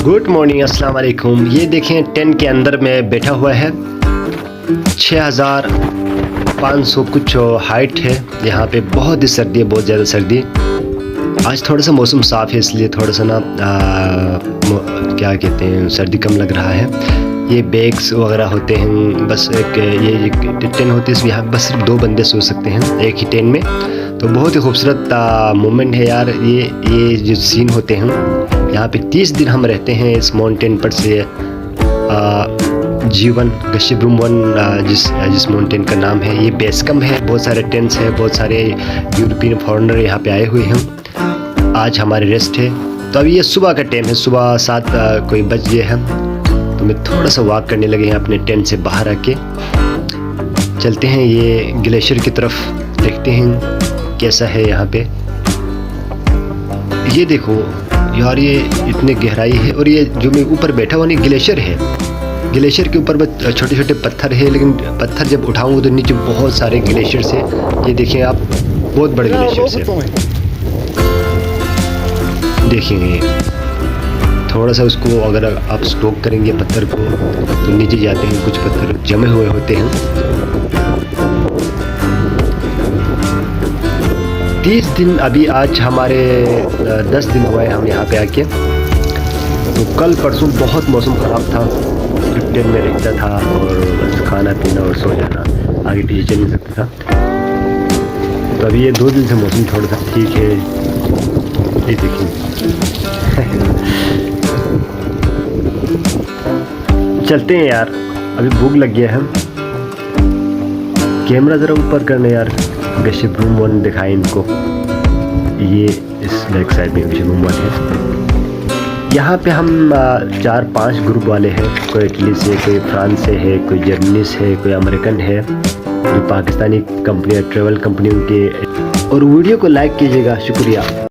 Good morning, अस्सलाम वालेकुम। ये देखें टेंट के अंदर में बैठा हुआ है। 6500 कुछ हाइट है। यहाँ पे बहुत ही सर्दी है, बहुत ज़्यादा सर्दी। आज थोड़ा सा मौसम साफ़ है, इसलिए थोड़ा सा ना क्या कहते हैं, सर्दी कम लग रहा है। ये बैग्स वगैरह होते हैं, बस एक ये टेंट होती है, इसमें यहाँ बस सिर्फ 2 बंदे सो सकते हैं एक ही टेंट में। तो बहुत ही खूबसूरत मोमेंट है यार। ये जो सीन होते हैं, यहाँ पे 30 दिन हम रहते हैं इस माउंटेन पर से। जीवन गशिब्रुम वन जिस माउंटेन का नाम है, ये बेस कैंप है। बहुत सारे टेंट्स हैं, बहुत सारे यूरोपियन फॉरेनर यहाँ पे आए हुए हैं। आज हमारी रेस्ट है। तो अभी ये सुबह का टाइम है, सुबह 7 कोई बज गए हैं। तो मैं थोड़ा सा वॉक करने लगे हैं अपने टेंट से बाहर आके। चलते हैं ये ग्लेशियर की तरफ, देखते हैं कैसा है यहाँ पे। ये देखो यार, ये इतने गहराई है। और ये जो मैं ऊपर बैठा हुआ नहीं, ग्लेशियर है। ग्लेशियर के ऊपर बस छोटे छोटे पत्थर है, लेकिन पत्थर जब उठाऊंगा तो नीचे बहुत सारे ग्लेशियर है। ये देखिए आप, बहुत बड़े ग्लेशियर है। देखिए थोड़ा सा उसको अगर आप स्टॉक करेंगे पत्थर को, तो नीचे जाते हैं, कुछ पत्थर जमे हुए होते हैं। 30 दिन अभी, आज हमारे 10 दिन हुए हम यहाँ पे आके। तो कल परसों बहुत मौसम ख़राब था, सिर्फ टेंट में रहता था और बस खाना पीना और सो जाना, आगे पीछे चल नहीं सकता था। तो अभी ये 2 दिन से मौसम थोड़ा सा ठीक है। ये देखिए चलते हैं यार, अभी भूख लग गया है। कैमरा ज़रा ऊपर करने यार, गशिब्रुम वन दिखाएं इनको। ये इस लेग साइड में गशिब्रुम वन है। यहाँ पे हम 4-5 ग्रुप वाले हैं। कोई इटली से, कोई फ्रांस से है, कोई जर्मनी से है, कोई अमेरिकन है, जो पाकिस्तानी कंपनी ट्रैवल कंपनी उनके। और वीडियो को लाइक कीजिएगा, शुक्रिया।